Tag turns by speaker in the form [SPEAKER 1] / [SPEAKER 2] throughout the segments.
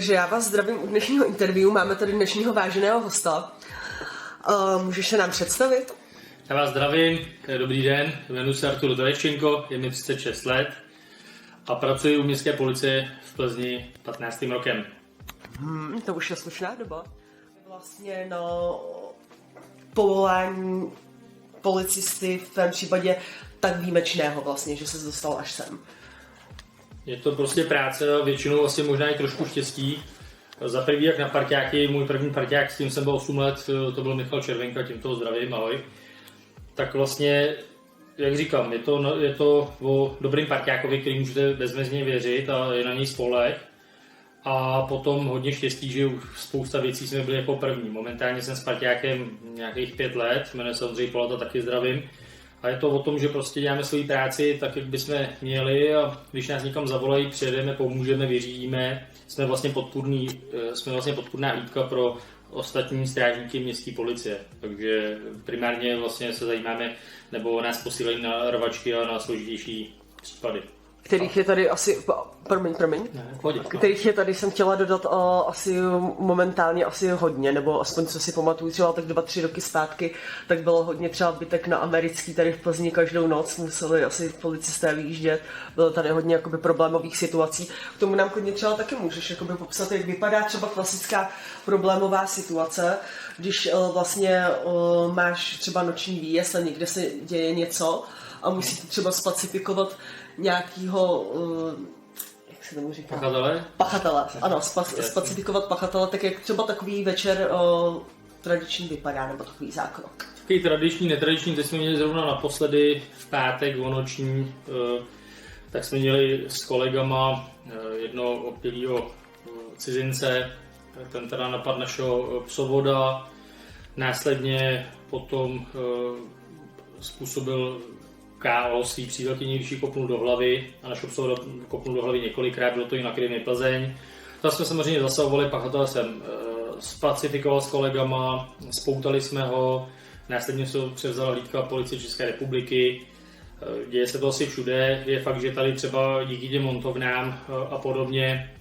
[SPEAKER 1] Takže já vás zdravím u dnešního interview. Máme tady dnešního váženého hosta. Můžeš se nám představit?
[SPEAKER 2] Já vás zdravím, dobrý den, jmenuji se Artur Tereščenko, je mi 36 let a pracuji u městské policie v Plzni 15. rokem.
[SPEAKER 1] To už je slušná doba. Vlastně na povolání policisty v tom případě tak výjimečného vlastně, že se dostal až sem.
[SPEAKER 2] Je to prostě práce a většinou asi možná i trošku štěstí. Za první jak na parťáky, můj první parťák, s tím jsem byl 8 let, to byl Michal Červenka, tím toho zdravím, ahoj. Tak vlastně, jak říkám, je to o dobrým parťákovi, který můžete bezmezně věřit a je na něj spoleh. A potom hodně štěstí, že spousta věcí jsme byli jako první. Momentálně jsem s parťákem nějakých 5 let, jmenuje se Ondřej Polata, taky zdravím. A je to o tom, že prostě děláme svoji práci tak, jak bychom měli a když nás někam zavolají, přijedeme, pomůžeme, vyřídíme. Jsme vlastně podpůrná hlídka pro ostatní strážníky městské policie. Takže primárně vlastně se zajímáme, nebo nás posílají na rvačky a na složitější případy.
[SPEAKER 1] Kterých je tady asi, promiň. Kterých je tady, jsem chtěla dodat asi momentálně asi hodně, nebo aspoň co si pamatuju, třeba tak 2-3 roky zpátky, tak bylo hodně třeba bytek na Americký tady v Plzni každou noc, museli asi policisté vyjíždět, bylo tady hodně jakoby problémových situací. K tomu nám klidně třeba taky můžeš jakoby popsat, jak vypadá třeba klasická problémová situace, když vlastně máš třeba noční výjezd a někde se děje něco a musíte třeba specifikovat nějakýho, jak se tomu říká? Pachatele, ano, specifikovat pachatele, tak jak třeba takový večer tradiční vypadá, nebo takový zákrok.
[SPEAKER 2] Takový tradiční, netradiční, teď jsme měli zrovna naposledy v pátek vánoční, tak jsme měli s kolegama jednoho opilýho cizince, ten teda napadl našeho psovoda, následně potom způsobil KO svý přítelkyni, když ji kopnul do hlavy a našeho psovoda kopnul do hlavy několikrát, bylo to i na Krymě Plzeň. Tam jsme samozřejmě zasahovali, pachatele jsem specifikoval s kolegama, spoutali jsme ho, následně se převzala hlídka Policie České republiky. Děje se to asi všude, je fakt, že tady třeba díky těm montovnám a podobně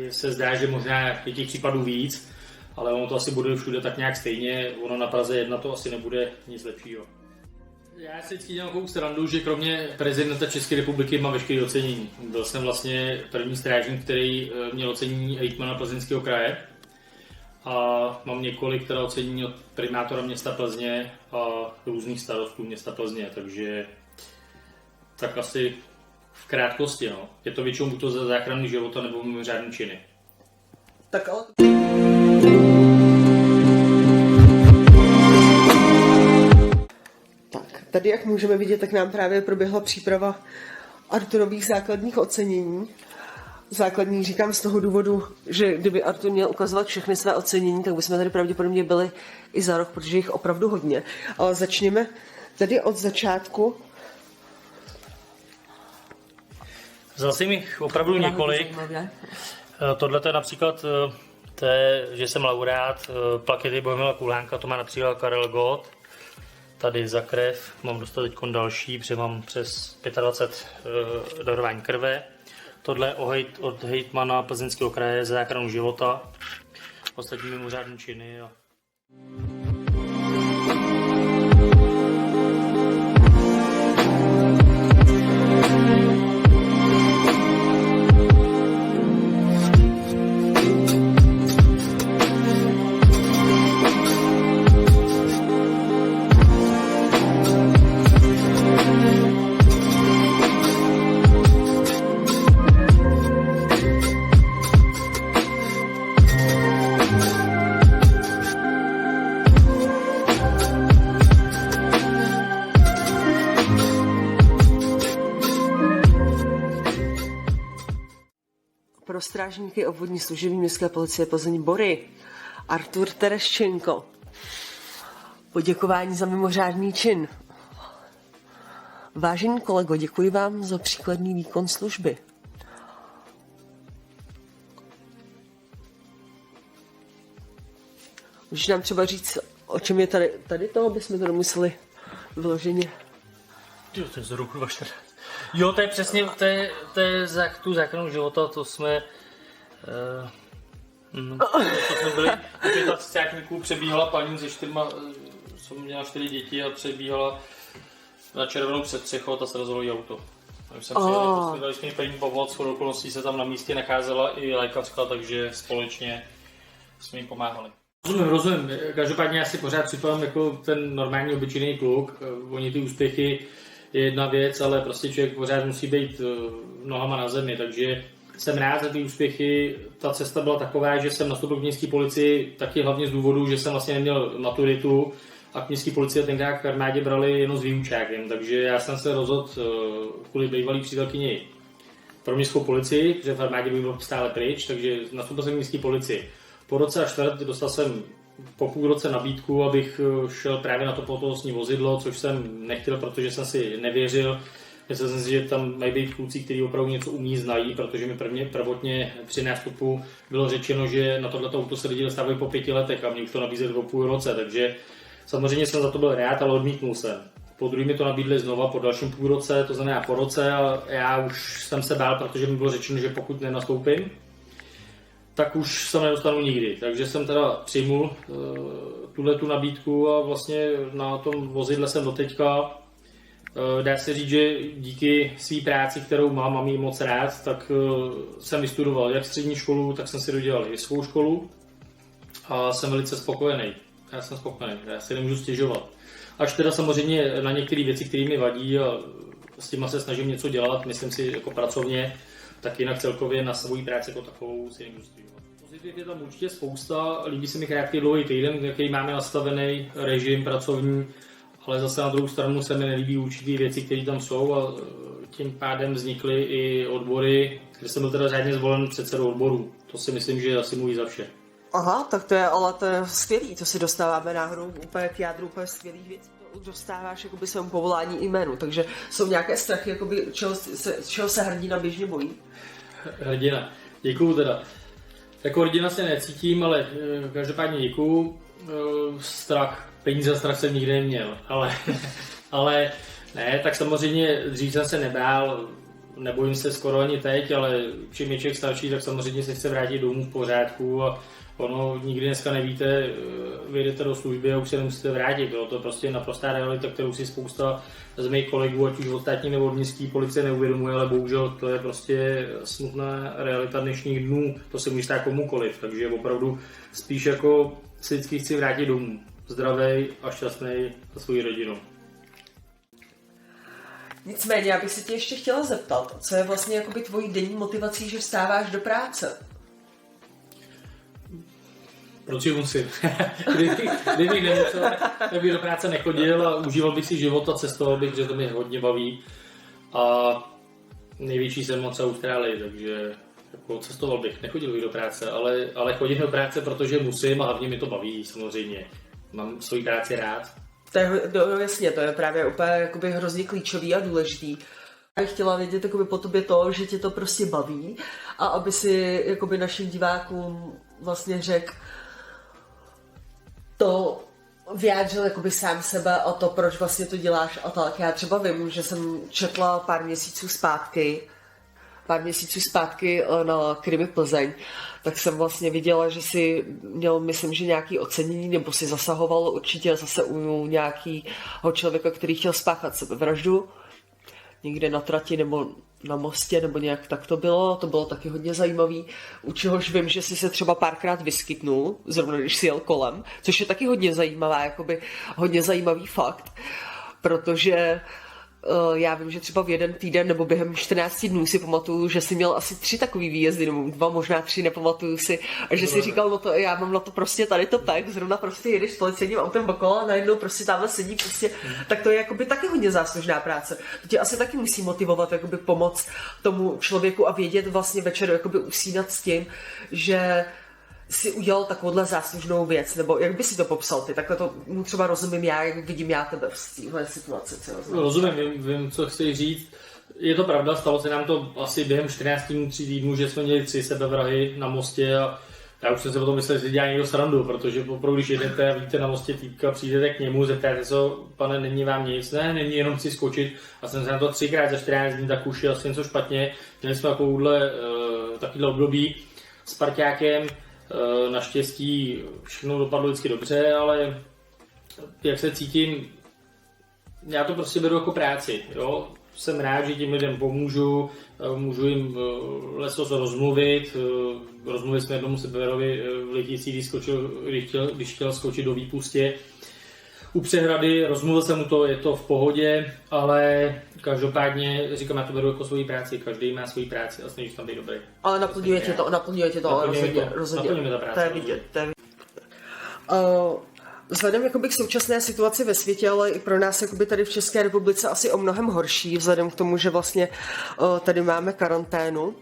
[SPEAKER 2] se zdá, že možná je těch případů víc, ale ono to asi bude všude tak nějak stejně, ono na Praze 1 to asi nebude nic lepšího. Já si vždycky dělám takovou srandu, že kromě prezidenta České republiky mám veškeré ocenění. Byl jsem vlastně první strážník, který měl ocenění hejtmana Plzeňského kraje. A mám několik teda ocenění od primátora města Plzně a různých starostů města Plzně, takže tak asi v krátkosti. No. Je to většinou buď to za záchranu života nebo mimořádné činy.
[SPEAKER 1] Tak ale... Tady, jak můžeme vidět, tak nám právě proběhla příprava Arturových základních ocenění. Základní říkám z toho důvodu, že kdyby Artur měl ukazovat všechny své ocenění, tak bychom tady pravděpodobně byli i za rok, protože jich opravdu hodně. Ale začněme tady od začátku.
[SPEAKER 2] Vzal jsem jich opravdu několik. Tohle je například, že jsem laureát plakety Bohumila Kulhánka, to má například Karel Gott. Tady za krev, mám dostat teď další, protože mám přes 25 darování krve. Tohle od hejtmana Plzeňského kraje za záchranu života, ostatní mimořádné činy.
[SPEAKER 1] Pro strážníky obvodní služební městské policie Plzeň Bory Artur Tereščenko. Poděkování za mimořádný čin. Vážený kolego, děkuji vám za příkladný výkon služby. Můžeš nám třeba říct, o čem je tady toho, bychom to nemuseli vyloženě.
[SPEAKER 2] Jo, to je z ruchu vaše. Jo, to je přesně, to je za tu záchranu života, to jsme, To jsme byli u 35 přebíhala paní se 4, co měla 4 děti a přebíhala na červenou přestřechot a srazilo jí auto. Takže jsem přijel, dali jsme jí první pomoc, shodou okolností se tam na místě nacházela i lékařka, takže společně jsme jim pomáhali. Rozumím. Každopádně já si pořád připadám jako ten normální obyčejný kluk. Oni ty úspěchy je jedna věc, ale prostě člověk pořád musí být nohama na zemi, takže jsem rád za ty úspěchy. Ta cesta byla taková, že jsem nastoupil k městské policii taky hlavně z důvodu, že jsem vlastně neměl maturitu a k městské policii tenkrát v armádě brali jenom s výučákem, takže já jsem se rozhodl kvůli bývalý přítelkyni pro městskou policii, protože v armádě byl stále pryč, takže nastoupil jsem k městské policii. Po roce a čtvrt dostal jsem po půl roce nabídku, abych šel právě na to pohotovostní vozidlo, což jsem nechtěl, protože jsem si nevěřil. Myslel jsem si, že tam mají být kluci, kteří opravdu něco umí, znají, protože mi prvotně při nástupu bylo řečeno, že na tohleto auto se lidi dostávají po 5 letech a mě už to nabízeli po půl roce, takže samozřejmě jsem za to byl rád, ale odmítnul jsem. Po druhý mi to nabídli znova po dalším půl roce, to znamená po roce, a já už jsem se bál, protože mi bylo řečeno, že pokud nenastoupím, tak už se nedostanu nikdy. Takže jsem teda přijmul tu nabídku a vlastně na tom vozidle jsem doteďka. Dá se říct, že díky své práci, kterou mám ji moc rád, tak jsem vystudoval jak střední školu, tak jsem si dodělal i svou školu a jsem velice spokojený. Já jsem spokojený, já si nemůžu stěžovat. Až teda samozřejmě na některé věci, které mi vadí a s těma se snažím něco dělat, myslím si jako pracovně, tak jinak celkově na svou práci jako takovou si nemůžu stěžovat. Pozitiv je tam určitě spousta, líbí se mi krátký dlouhý týden, jaký máme nastavený režim pracovní, ale zase na druhou stranu se mi nelíbí určitý věci, které tam jsou a tím pádem vznikly i odbory, kde jsem byl teda řádně zvolen předsedou odboru. To si myslím, že asi mluví za vše.
[SPEAKER 1] Aha, tak to je skvělý, to si dostáváme náhodou úplně k jádru úplně skvělých věcí. Dostáváš jakoby svému povolání i jménu, takže jsou nějaké strachy, jakoby, čeho se hrdina běžně bojí?
[SPEAKER 2] Hrdina, děkuju teda. Jako hrdina se necítím, ale každopádně děkuju. Strach, peníze a strach jsem nikdy neměl, ale ne, tak samozřejmě dřív jsem se nebál, nebojím se skoro ani teď, ale čím je člověk starší, tak samozřejmě se chce vrátit domů v pořádku a ono nikdy dneska nevíte, vyjdete do služby a už se nemusíte vrátit. Jo. To je prostě naprostá realita, kterou si spousta z mých kolegů, ať už ostatní nebo od městské policie neuvědomuje, ale bohužel to je prostě smutná realita dnešních dnů. To se může stát komukoliv, takže opravdu spíš jako si vždycky chci vrátit domů. Zdravej a šťastnej za svou rodinu.
[SPEAKER 1] Nicméně, já bych se tě ještě chtěla zeptat, co je vlastně jakoby tvojí denní motivací, že vstáváš do práce?
[SPEAKER 2] Proč ji musím? Kdybych nemusel, tak bych do práce nechodil a užíval bych si život a cestoval bych, že to mě hodně baví. A největší jsem moc Austrálii, takže jako cestoval bych, nechodil bych do práce, ale chodím do práce, protože musím a hlavně mi to baví samozřejmě. Mám svoji práci rád.
[SPEAKER 1] To je, jasně, to je právě úplně jakoby hrozně klíčový a důležitý. Já bych chtěla vědět jakoby po tobě to, že tě to prostě baví a aby si jakoby našim divákům vlastně řekl to, vyjádřil jakoby sám sebe a to, proč vlastně to děláš a tak. Já třeba vím, že jsem četla pár měsíců zpátky na Krimi Plzeň, tak jsem vlastně viděla, že si měl, myslím, že nějaký ocenění, nebo si zasahoval určitě zase u nějakého člověka, který chtěl spáchat sebevraždu, někde na trati nebo na mostě, nebo nějak tak to bylo taky hodně zajímavý, u čehož vím, že si se třeba párkrát vyskytnul, zrovna když si jel kolem, což je taky hodně zajímavá, jakoby hodně zajímavý fakt, protože já vím, že třeba v jeden týden nebo během 14 dnů si pamatuju, že si měl asi 3 takový výjezdy, nebo 2, možná 3, nepamatuju si, a že si říkal, no to já mám na to prostě tady to pek, zrovna prostě jedeš s policejním autem okolo a najednou prostě tamhle sedí prostě, tak to je jakoby taky hodně záslužná práce. To tě asi taky musí motivovat, jakoby pomoct tomu člověku a vědět vlastně večer jakoby usínat s tím, že si udělal takovouhle záslužnou věc, nebo jak by si to popsal ty, takhle to mu třeba rozumím já, jak vidím já tebe v téhle situaci.
[SPEAKER 2] Rozumím, vím, co chci říct. Je to pravda, stalo se nám to asi během 14 dnů, 3 týdnů, že jsme měli 3 sebevrahy na mostě a já už jsem si o tom myslel, že dělá někdo srandu, protože opravdu, když jedete a vidíte na mostě týpka, přijdete k němu, zeptáte se, pane, není vám nic, ne, není, jenom chci skočit a jsem se na to 3krát za 14 dní, tak už je asi něco špatně. Měli jsme takovouhle období s parťákem. Naštěstí všechno dopadlo vždycky dobře, ale jak se cítím, já to prostě beru jako práci. Jo? Jsem rád, že těm lidem pomůžu, můžu jim lesos rozmluvit. Rozmluvili jsme jednomu seberovi v Litící, když chtěl skočit do výpustě u přehrady, rozmluvil jsem mu to, je to v pohodě, ale každopádně říkám, já to beru jako svoji práci, každý má svoji práci a snaží tam být dobrý.
[SPEAKER 1] Ale naplňuje tě to, ale rozhodně.
[SPEAKER 2] Naplňuje ta práce.
[SPEAKER 1] To je vidět. Vzhledem jakoby k současné situaci ve světě, ale i pro nás jakoby tady v České republice asi o mnohem horší, vzhledem k tomu, že vlastně tady máme karanténu.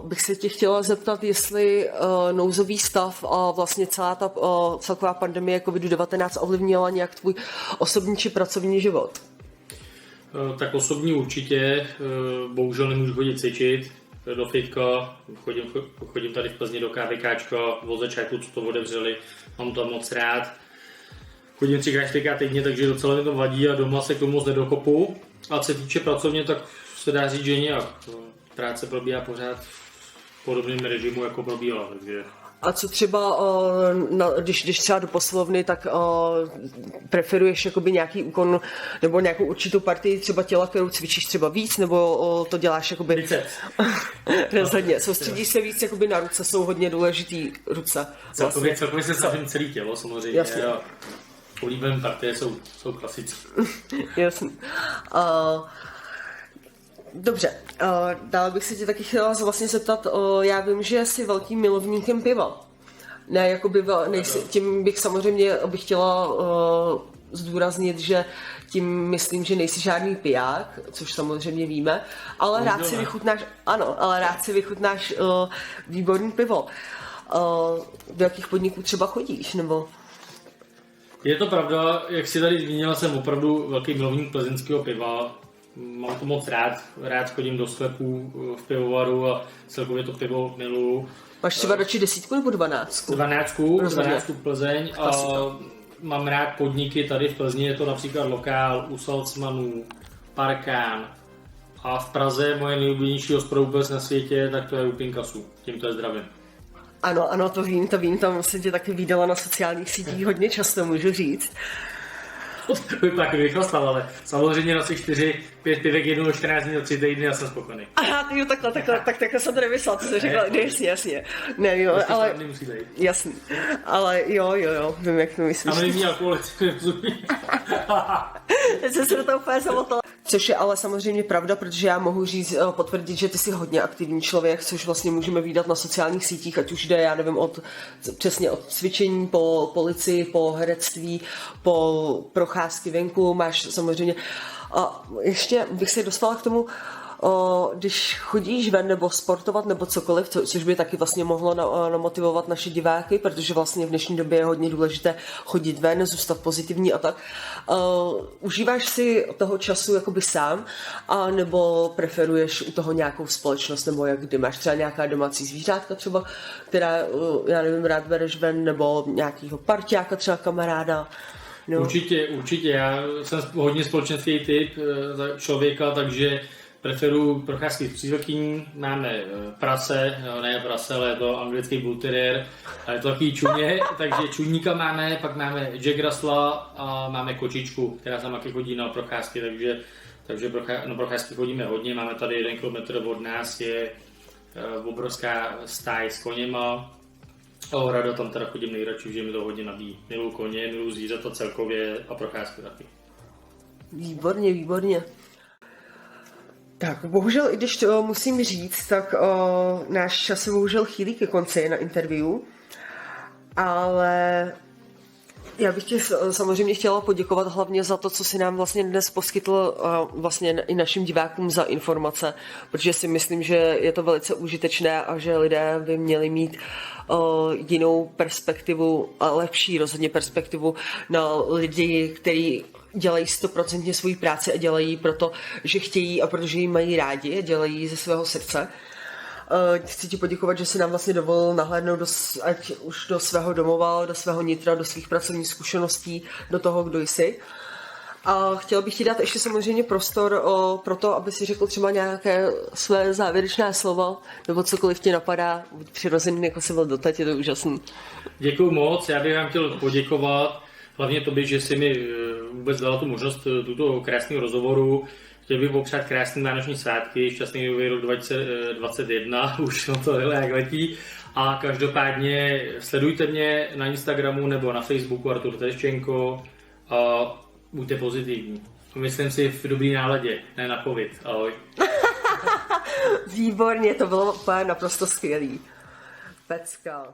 [SPEAKER 1] Bych se tě chtěla zeptat, jestli nouzový stav a vlastně celá ta celková pandemie COVID-19 ovlivnila nějak tvůj osobní či pracovní život?
[SPEAKER 2] Tak osobní určitě, bohužel nemůžu chodit cvičit do fitka, chodím tady v Plzni do KVKčka, od začátku, co to otevřeli, mám to moc rád. Chodím 3x týdně, takže docela mi to vadí a doma se k tomu moc nedokopu. A co se týče pracovně, tak se dá říct, že nějak. Práce probíhá pořád v podobném režimu, jako probíhala. Takže...
[SPEAKER 1] A co třeba, když třeba do posilovny, tak preferuješ jakoby nějaký úkon nebo nějakou určitou partii třeba těla, kterou cvičíš třeba víc, nebo to děláš jakoby...
[SPEAKER 2] Biceps.
[SPEAKER 1] Rozhodně. Soustředíš se víc jakoby na ruce, jsou hodně důležitý ruce.
[SPEAKER 2] Celkově se snažím celý tělo samozřejmě.
[SPEAKER 1] Jasně.
[SPEAKER 2] Oblíbené partie jsou klasické.
[SPEAKER 1] Jasně. Dobře, dále bych se tě taky chtěla vlastně zeptat, já vím, že jsi velkým milovníkem piva. Ne, jakoby, tím bych samozřejmě chtěla zdůraznit, že tím myslím, že nejsi žádný piják, což samozřejmě víme, ale rád si vychutnáš výborný pivo. Do jakých podniků třeba chodíš, nebo...
[SPEAKER 2] Je to pravda, jak jsi tady zmínila, jsem opravdu velký milovník plzeňského piva. Mám to moc rád chodím do sklepů v pivovaru a celkově to pivo miluju.
[SPEAKER 1] Máš třeba radši 10 nebo 12?
[SPEAKER 2] 12 Plzeň a mám rád podniky tady v Plzni, je to například lokál u Salzmanů, Parkán a v Praze moje nejoblíbenější hospoda vůbec na světě, tak to je u Pinkasu, tímto je zdravím.
[SPEAKER 1] Ano, to vím, tam jsem tě taky viděla na sociálních sítích hodně často, můžu říct.
[SPEAKER 2] Tak vychlastal, ale samozřejmě na 4-5 pivek jednou do 14 dní do 3 týdny a jsem spokojený.
[SPEAKER 1] Aha, jo, takhle jsem to nemyslel, co jsi řekla, jasně. Ne, jo, ale... Jasný, ale jo, vím, jak to myslíš.
[SPEAKER 2] Ale není alkohol,
[SPEAKER 1] Teď jsem se do toho úplně zamotala. Což je ale samozřejmě pravda, protože já mohu říct, potvrdit, že ty jsi hodně aktivní člověk, což vlastně můžeme vidět na sociálních sítích, ať už jde, já nevím, přesně od cvičení po policii, po herectví, po procházky venku, máš samozřejmě... A ještě bych se dostala k tomu, když chodíš ven nebo sportovat nebo cokoliv, což by taky vlastně mohlo namotivovat naše diváky, protože vlastně v dnešní době je hodně důležité chodit ven, zůstat pozitivní a tak. Užíváš si toho času jakoby sám, a nebo preferuješ u toho nějakou společnost, nebo jak kdy máš třeba nějaká domácí zvířátka třeba, která, já nevím, rád bereš ven, nebo nějakýho parťáka, třeba kamaráda? No.
[SPEAKER 2] Určitě. Já jsem hodně společenský typ člověka, takže preferuji procházky s přítelkyní, máme prase, ale je to anglický bull terrier, a je to takový čuně, takže čuníka máme, pak máme Jack Russella a máme kočičku, která tam taky chodí na procházky, takže na procházky chodíme hodně, máme tady 1 kilometr od nás, je obrovská stáj s koněma, a rada tam teda chodím nejradši, že mi to hodně nabíjí. Miluji koně, miluji zvířata celkově a procházky taky.
[SPEAKER 1] Výborně. Tak, bohužel, i když to musím říct, tak náš čas se bohužel chýlí ke konci na interview, ale já bych tě samozřejmě chtěla poděkovat hlavně za to, co si nám vlastně dnes poskytl vlastně i našim divákům za informace, protože si myslím, že je to velice užitečné a že lidé by měli mít jinou perspektivu a lepší rozhodně perspektivu na lidi, kteří dělají 100% svoji práci a dělají proto, že chtějí a protože ji mají rádi a dělají ze svého srdce. Chci ti poděkovat, že jsi nám vlastně dovolil nahlédnout ať už do svého domova, do svého nitra, do svých pracovních zkušeností, do toho, kdo jsi. A chtěla bych ti dát ještě samozřejmě prostor pro to, aby si řekl třeba nějaké své závěrečné slovo, nebo cokoliv ti napadá, buď přirozený, jako se byl doteď, je to úžasný.
[SPEAKER 2] Děkuju moc, já bych vám chtěl poděkovat, hlavně tobě, že jsi mi vůbec dala tu možnost tuto krásného rozhovoru. Chtěl bych popřát krásný vánoční svátky, šťastný nový rok 2021, už na to jak letí. A každopádně sledujte mě na Instagramu nebo na Facebooku Artur Tereščenko a buďte pozitivní. Myslím si v dobrý náladě, ne na covid. Ahoj.
[SPEAKER 1] Výborně, to bylo úplně naprosto skvělý. Pecka.